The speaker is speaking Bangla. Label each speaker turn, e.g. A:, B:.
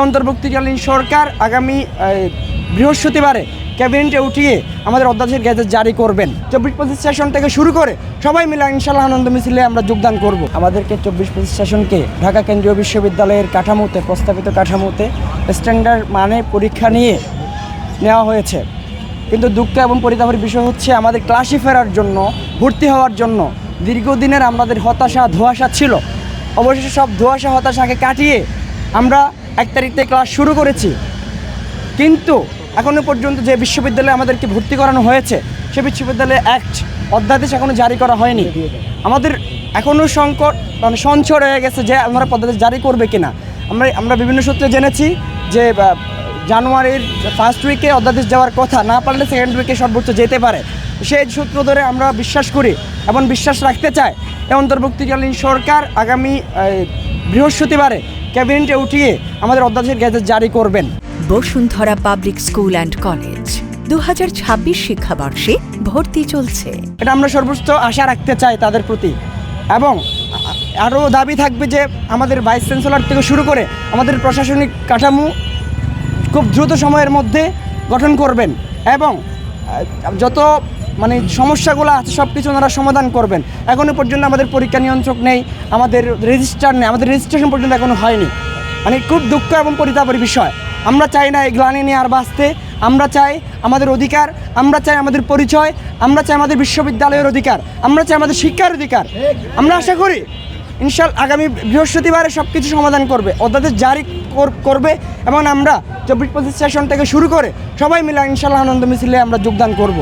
A: অন্তর্বর্তীকালীন সরকার আগামী বৃহস্পতিবারে ক্যাবিনেটে উঠিয়ে আমাদের অধ্যাদেশের গেজেট জারি করবেন। 24-25 সেশন থেকে শুরু করে সবাই মিলে ইনশাআল্লাহ আনন্দ মিছিলে আমরা যোগদান করব। আমাদেরকে 24-25 সেশনকে ঢাকা কেন্দ্রীয় বিশ্ববিদ্যালয়ের কাঠামোতে, প্রস্তাবিত কাঠামোতে স্ট্যান্ডার্ড মানে পরীক্ষা নিয়ে নেওয়া হয়েছে, কিন্তু দুঃখ এবং পরিতাপের বিষয় হচ্ছে আমাদের ক্লাসে ফেরার জন্য, ভর্তি হওয়ার জন্য দীর্ঘদিনের আমাদের হতাশা ধোঁয়াশা ছিল। অবশেষে সব ধোঁয়াশা হতাশাকে কাটিয়ে আমরা 1 তারিখ থেকে ক্লাস শুরু করেছি, কিন্তু এখনও পর্যন্ত যে বিশ্ববিদ্যালয়ে আমাদেরকে ভর্তি করানো হয়েছে সে বিশ্ববিদ্যালয়ে অধ্যাদেশ এখনও জারি করা হয়নি। আমাদের এখনও সংকট সঞ্চয় রয়ে গেছে যে আমরা অধ্যাদেশ জারি করবে কিনা। আমরা বিভিন্ন সূত্রে জেনেছি যে জানুয়ারির ফার্স্ট উইকে অধ্যাদেশ যাওয়ার কথা, না পারলে সেকেন্ড উইকে সর্বোচ্চ যেতে পারে। সেই সূত্র ধরে আমরা বিশ্বাস করি এবং বিশ্বাস রাখতে চাই এই অন্তর্বর্তীকালীন সরকার আগামী বৃহস্পতিবারে ক্যাবিনেটে উঠিয়ে আমাদের অধ্যাদেশের গেজেট জারি করবেন।
B: Bashundhara public school and college 2026 শিক্ষাবর্ষে ভর্তি চলছে।
A: এটা আমরা সর্বোচ্চ আশা রাখতে চাই তাদের প্রতি, এবং আরও দাবি থাকবে যে আমাদের ভাইস চ্যান্সেলর থেকে শুরু করে আমাদের প্রশাসনিক কাঠামো খুব দ্রুত সময়ের মধ্যে গঠন করবেন এবং যত সমস্যাগুলো আছে সব কিছু ওনারা সমাধান করবেন। এখনও পর্যন্ত আমাদের পরীক্ষা নিয়ন্ত্রক নেই, আমাদের রেজিস্টার নেই, আমাদের রেজিস্ট্রেশন পর্যন্ত এখনও হয়নি। খুব দুঃখ এবং পরিতাপের বিষয়। আমরা চাই না এই গ্লানি নিয়ে আর বাঁচতে। আমরা চাই আমাদের অধিকার, আমরা চাই আমাদের পরিচয়, আমরা চাই আমাদের বিশ্ববিদ্যালয়ের অধিকার, আমরা চাই আমাদের শিক্ষার অধিকার। আমরা আশা করি ইনশাআল্লাহ আগামী বৃহস্পতিবারে সব কিছু সমাধান করবে, অধ্যাদেশ জারি করবে এবং আমরা 24-25 সেশন থেকে শুরু করে সবাই মিলে ইনশাআল্লাহ আনন্দ মিছিলে আমরা যোগদান করব।